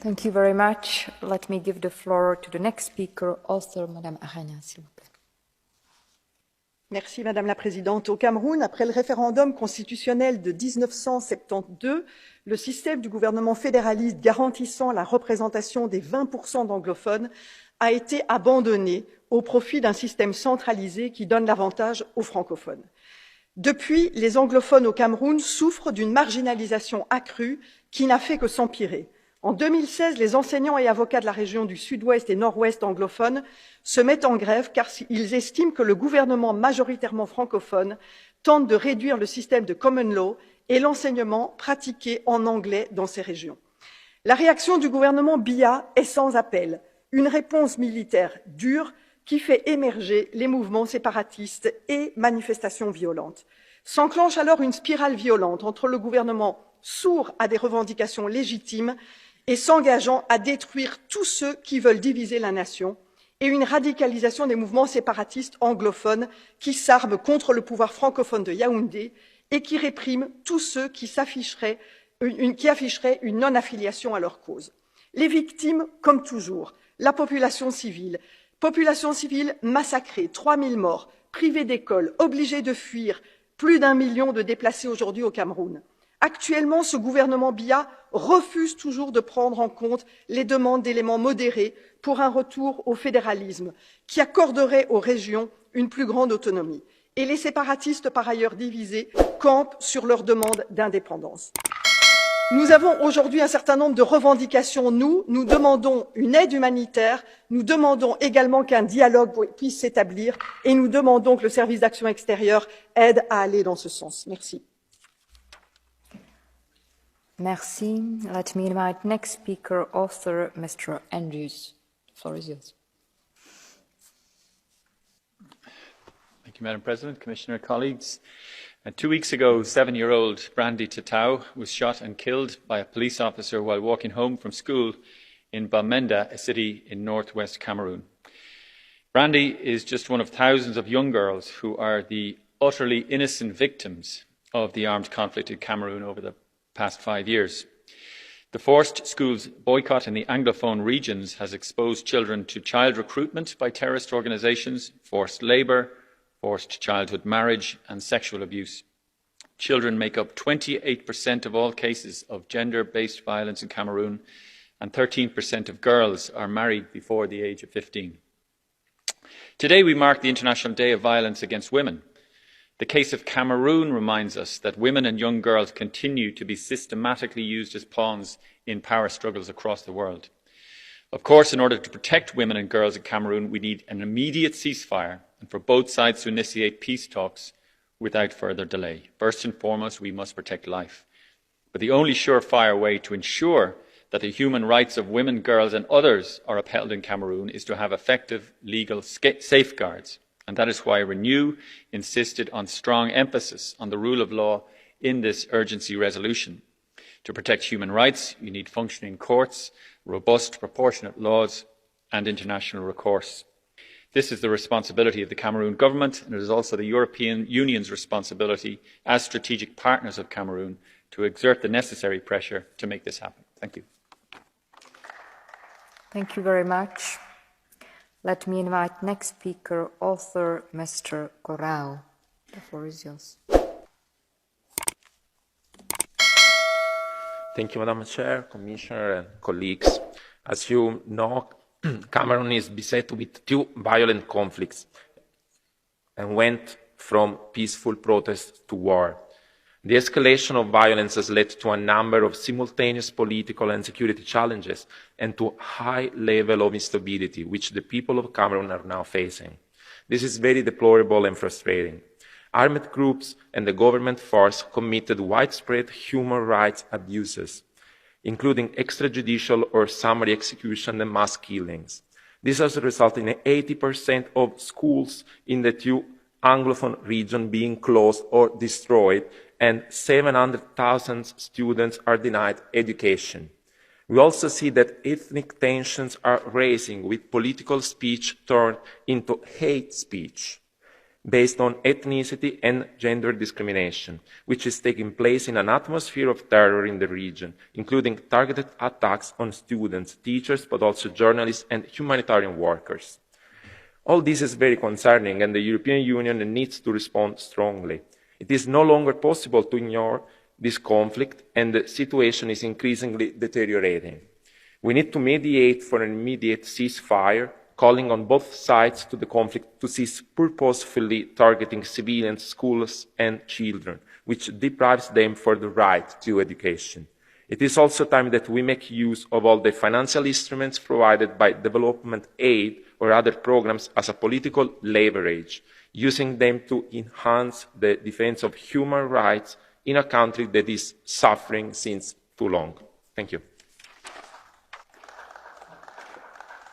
Thank you very much. Let me give the floor to the next speaker, author, Madame Arana, s'il vous plaît. Merci Madame la Présidente. Au Cameroun, après le référendum constitutionnel de 1972, le système du gouvernement fédéraliste garantissant la représentation des 20% d'anglophones a été abandonné au profit d'un système centralisé qui donne l'avantage aux francophones. Depuis, les anglophones au Cameroun souffrent d'une marginalisation accrue qui n'a fait que s'empirer. En 2016, les enseignants et avocats de la région du sud-ouest et nord-ouest anglophones se mettent en grève car ils estiment que le gouvernement majoritairement francophone tente de réduire le système de common law et l'enseignement pratiqué en anglais dans ces régions. La réaction du gouvernement Biya est sans appel, une réponse militaire dure qui fait émerger les mouvements séparatistes et manifestations violentes. S'enclenche alors une spirale violente entre le gouvernement sourd à des revendications légitimes et s'engageant à détruire tous ceux qui veulent diviser la nation, et une radicalisation des mouvements séparatistes anglophones qui s'arment contre le pouvoir francophone de Yaoundé et qui répriment tous ceux qui afficheraient une non-affiliation à leur cause. Les victimes, comme toujours, la population civile massacrée, 3000 morts, privée d'écoles, obligée de fuir, plus d'1 million de déplacés aujourd'hui au Cameroun. Actuellement, ce gouvernement Biya refuse toujours de prendre en compte les demandes d'éléments modérés pour un retour au fédéralisme qui accorderait aux régions une plus grande autonomie. Et les séparatistes, par ailleurs divisés, campent sur leur demande d'indépendance. Nous avons aujourd'hui un certain nombre de revendications. Nous demandons une aide humanitaire, nous demandons également qu'un dialogue puisse s'établir et nous demandons que le service d'action extérieure aide à aller dans ce sens. Merci. Merci. Let me invite next speaker, author, Mr. Andrews. The floor is yours. Thank you, Madam President, Commissioner, colleagues. 2 weeks ago, 7-year-old Brandy Tatau was shot and killed by a police officer while walking home from school in Bamenda, a city in northwest Cameroon. Brandy is just one of thousands of young girls who are the utterly innocent victims of the armed conflict in Cameroon over the past 5 years. The forced schools boycott in the Anglophone regions has exposed children to child recruitment by terrorist organisations, forced labour, forced childhood marriage and sexual abuse. Children make up 28% of all cases of gender-based violence in Cameroon, and 13% of girls are married before the age of 15. Today we mark the International Day of Violence Against Women. The case of Cameroon reminds us that women and young girls continue to be systematically used as pawns in power struggles across the world. Of course, in order to protect women and girls in Cameroon, we need an immediate ceasefire and for both sides to initiate peace talks without further delay. First and foremost, we must protect life. But the only surefire way to ensure that the human rights of women, girls and others are upheld in Cameroon is to have effective legal safeguards. And that is why Renew insisted on strong emphasis on the rule of law in this urgency resolution. To protect human rights, you need functioning courts, robust, proportionate laws and international recourse. This is the responsibility of the Cameroon government, and it is also the European Union's responsibility as strategic partners of Cameroon to exert the necessary pressure to make this happen. Thank you. Thank you very much. Let me invite next speaker, author, Mr. Corrao. The floor is yours. Thank you, Madam Chair, Commissioner and colleagues. As you know, Cameroon is beset with 2 violent conflicts and went from peaceful protests to war. The escalation of violence has led to a number of simultaneous political and security challenges and to a high level of instability, which the people of Cameroon are now facing. This is very deplorable and frustrating. Armed groups and the government force committed widespread human rights abuses, including extrajudicial or summary execution and mass killings. This has resulted in 80% of schools in the 2 Anglophone regions being closed or destroyed, and 700,000 students are denied education. We also see that ethnic tensions are rising, with political speech turned into hate speech. based on ethnicity and gender discrimination, which is taking place in an atmosphere of terror in the region, including targeted attacks on students, teachers, but also journalists and humanitarian workers. All this is very concerning, and the European Union needs to respond strongly. It is no longer possible to ignore this conflict, and the situation is increasingly deteriorating. We need to mediate for an immediate ceasefire, calling on both sides to the conflict to cease purposefully targeting civilians, schools and children, which deprives them of the right to education. It is also time that we make use of all the financial instruments provided by development aid or other programs as a political leverage, using them to enhance the defense of human rights in a country that is suffering since too long. Thank you.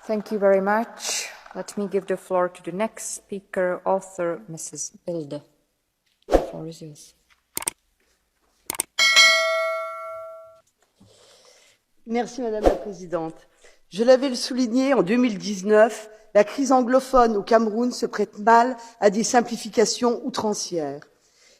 Thank you very much. Let me give the floor to the next speaker, author Mrs. Bilde. The floor is yours. Merci Madame la Présidente. Je l'avais souligné en 2019, la crise anglophone au Cameroun se prête mal à des simplifications outrancières.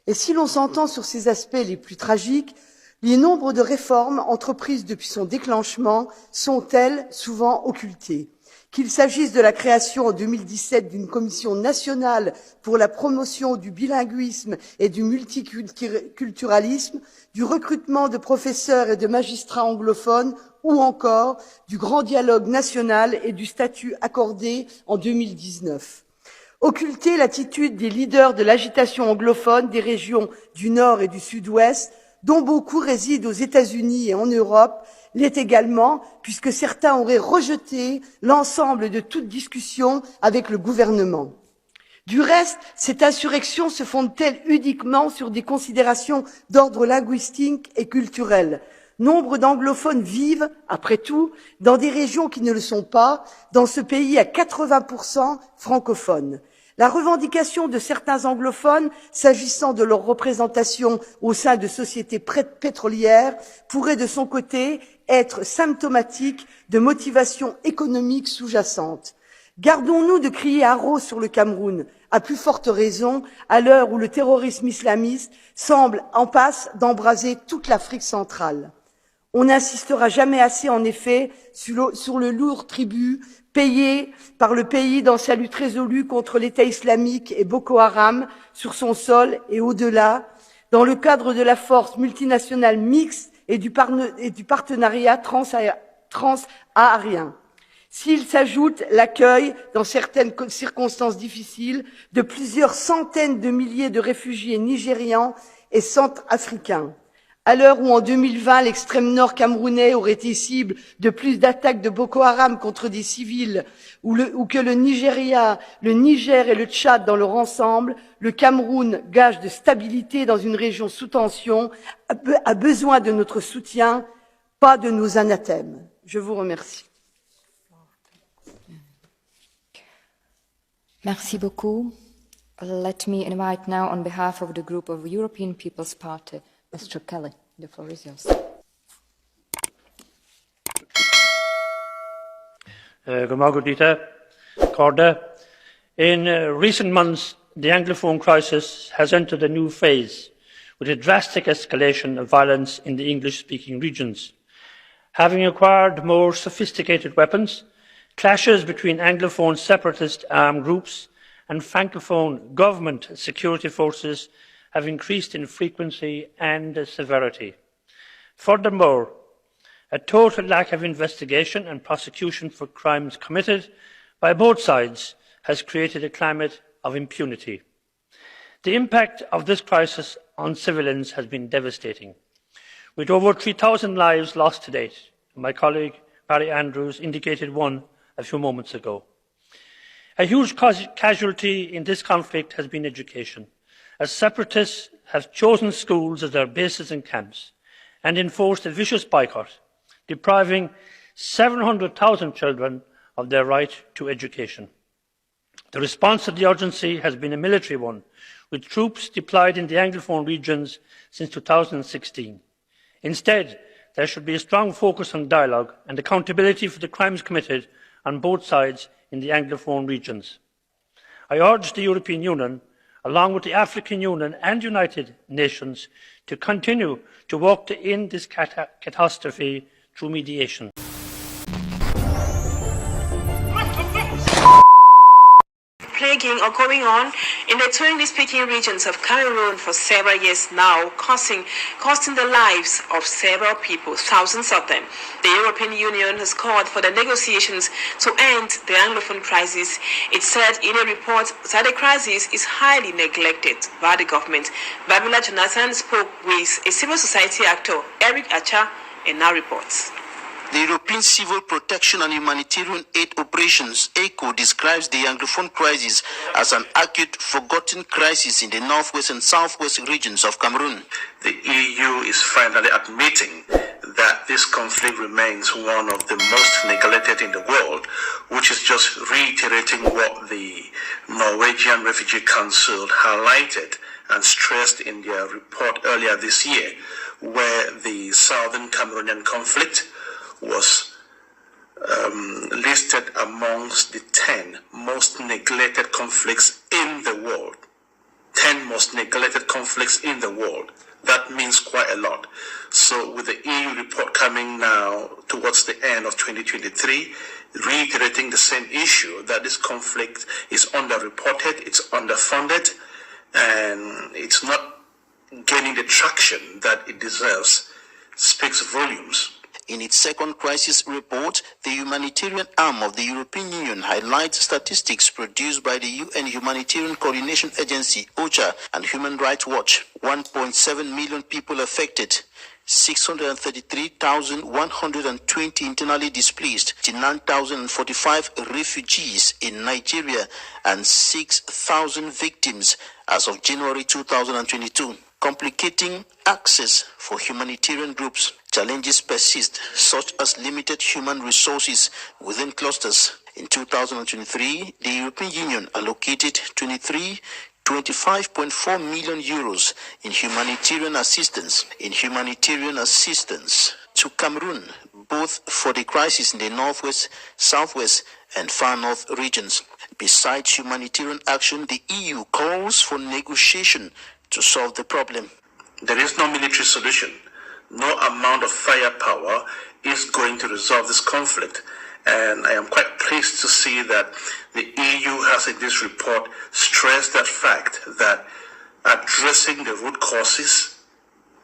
Et si l'on s'entend sur ces aspects les plus tragiques, les nombres de réformes entreprises depuis son déclenchement sont, elles, souvent occultées. Qu'il s'agisse de la création en 2017 d'une commission nationale pour la promotion du bilinguisme et du multiculturalisme, du recrutement de professeurs et de magistrats anglophones ou encore du grand dialogue national et du statut accordé en 2019. Occulter l'attitude des leaders de l'agitation anglophone des régions du Nord et du Sud-Ouest, dont beaucoup résident aux États-Unis et en Europe, l'est également, puisque certains auraient rejeté l'ensemble de toute discussion avec le gouvernement. Du reste, cette insurrection se fonde-t-elle uniquement sur des considérations d'ordre linguistique et culturel? Nombre d'anglophones vivent, après tout, dans des régions qui ne le sont pas, dans ce pays à 80% francophone. La revendication de certains anglophones, s'agissant de leur représentation au sein de sociétés pétrolières, pourrait de son côté être symptomatique de motivations économiques sous-jacentes. Gardons-nous de crier haro sur le Cameroun, à plus forte raison à l'heure où le terrorisme islamiste semble en passe d'embraser toute l'Afrique centrale. On n'insistera jamais assez, en effet, sur le lourd tribut payé par le pays dans sa lutte résolue contre l'État islamique et Boko Haram sur son sol et au-delà, dans le cadre de la force multinationale mixte et du partenariat transsaharien. S'il s'ajoute l'accueil, dans certaines circonstances difficiles, de plusieurs centaines de milliers de réfugiés nigérians et centrafricains. À l'heure où, en 2020, l'extrême nord camerounais aurait été cible de plus d'attaques de Boko Haram contre des civils, ou que le Nigeria, le Niger et le Tchad dans leur ensemble, le Cameroun, gage de stabilité dans une région sous tension, a besoin de notre soutien, pas de nos anathèmes. Je vous remercie. Merci beaucoup. Let me invite now, on behalf of the group of European People's Party, Mr. Kelly. The floor is yours. In recent months, the Anglophone crisis has entered a new phase, with a drastic escalation of violence in the English-speaking regions. Having acquired more sophisticated weapons, clashes between Anglophone separatist armed groups and Francophone government security forces have increased in frequency and severity. Furthermore, a total lack of investigation and prosecution for crimes committed by both sides has created a climate of impunity. The impact of this crisis on civilians has been devastating, with over 3,000 lives lost to date. My colleague Barry Andrews indicated one a few moments ago. A huge casualty in this conflict has been education, as separatists have chosen schools as their bases and camps and enforced a vicious boycott, depriving 700,000 children of their right to education. The response to the urgency has been a military one, with troops deployed in the Anglophone regions since 2016. Instead, there should be a strong focus on dialogue and accountability for the crimes committed on both sides in the Anglophone regions. I urge the European Union along with the African Union and United Nations, to continue to work to end this catastrophe through mediation. Plaguing or going on in the Twenty-speaking regions of Cameroon for several years now, costing the lives of several people, thousands of them. The European Union has called for the negotiations to end the Anglophone crisis. It said in a report that the crisis is highly neglected by the government. Babila Jonathan spoke with a civil society actor, Eric Acha, and now reports. The European Civil Protection and Humanitarian Aid Operations, ECHO, describes the Anglophone crisis as an acute, forgotten crisis in the northwest and southwest regions of Cameroon. The EU is finally admitting that this conflict remains one of the most neglected in the world, which is just reiterating what the Norwegian Refugee Council highlighted and stressed in their report earlier this year, where the southern Cameroonian conflict was listed amongst the 10 most neglected conflicts in the world. 10 most neglected conflicts in the world. That means quite a lot. So with the EU report coming now towards the end of 2023, reiterating the same issue, that this conflict is underreported, it's underfunded, and it's not gaining the traction that it deserves, speaks volumes. In its second crisis report, the humanitarian arm of the European Union highlights statistics produced by the UN Humanitarian Coordination Agency, OCHA, and Human Rights Watch. 1.7 million people affected, 633,120 internally displaced, 9,045 refugees in Nigeria, and 6,000 victims as of January 2022. Complicating access for humanitarian groups. Challenges persist, such as limited human resources within clusters. In 2023, the European Union allocated 25.4 million euros in humanitarian assistance to Cameroon, both for the crisis in the northwest, southwest, and far north regions. Besides humanitarian action, the EU calls for negotiation to solve the problem. There is no military solution. No amount of firepower is going to resolve this conflict. And I am quite pleased to see that the EU has in this report stressed that fact that addressing the root causes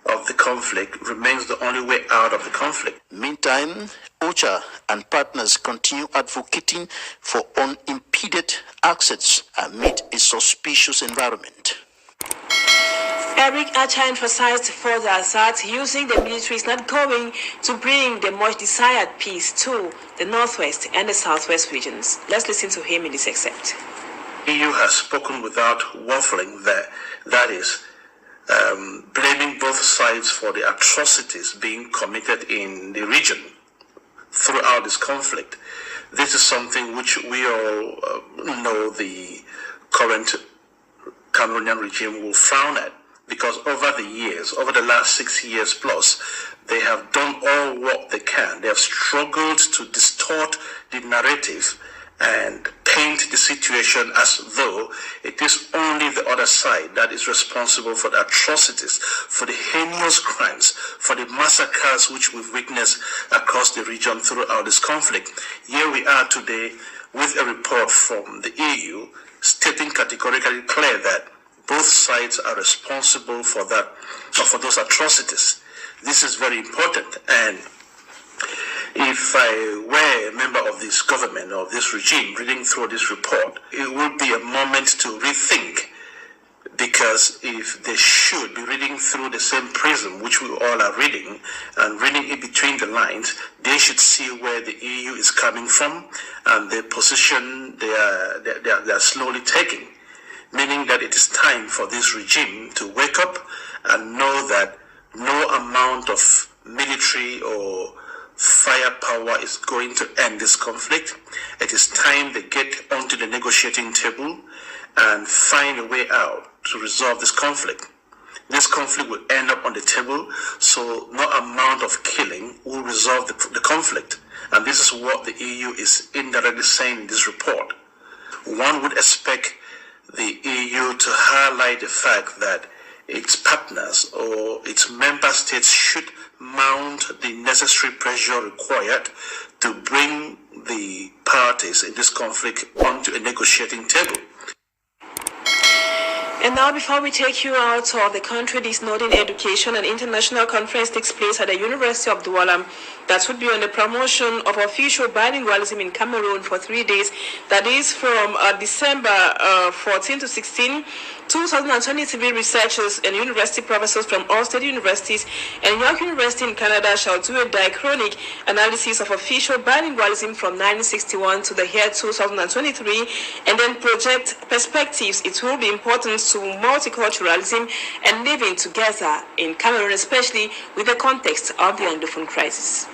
of the conflict remains the only way out of the conflict. Meantime, OCHA and partners continue advocating for unimpeded access amid a suspicious environment. Eric Acha emphasized further that using the military is not going to bring the much desired peace to the northwest and the southwest regions. Let's listen to him in this excerpt. EU has spoken without waffling there. That is, blaming both sides for the atrocities being committed in the region throughout this conflict. This is something which we all know the current Cameroonian regime will frown at, because over the years, over the last 6 years plus, they have done all what they can. They have struggled to distort the narrative and paint the situation as though it is only the other side that is responsible for the atrocities, for the heinous crimes, for the massacres which we've witnessed across the region throughout this conflict. Here we are today with a report from the EU stating categorically clear that both sides are responsible for that, or for those atrocities. This is very important, and if I were a member of this government or this regime reading through this report, it would be a moment to rethink, because if they should be reading through the same prism which we all are reading, and reading in between the lines, they should see where the EU is coming from and the position they are slowly taking. Meaning that it is time for this regime to wake up and know that no amount of military or firepower is going to end this conflict. It is time they get onto the negotiating table and find a way out to resolve this conflict. This conflict will end up on the table, so no amount of killing will resolve the conflict. And this is what the EU is indirectly saying in this report. One would expect the EU to highlight the fact that its partners or its member states should mount the necessary pressure required to bring the parties in this conflict onto a negotiating table. And now, before we take you out of the country, this Northern Education and International Conference takes place at the University of Douala. That would be on the promotion of official bilingualism in Cameroon for 3 days. That is from December 14 to 16. 2023 researchers and university professors from all state universities and York University in Canada shall do a diachronic analysis of official bilingualism from 1961 to the year 2023 and then project perspectives. It will be important to multiculturalism and living together in Cameroon, especially with the context of the Anglophone crisis.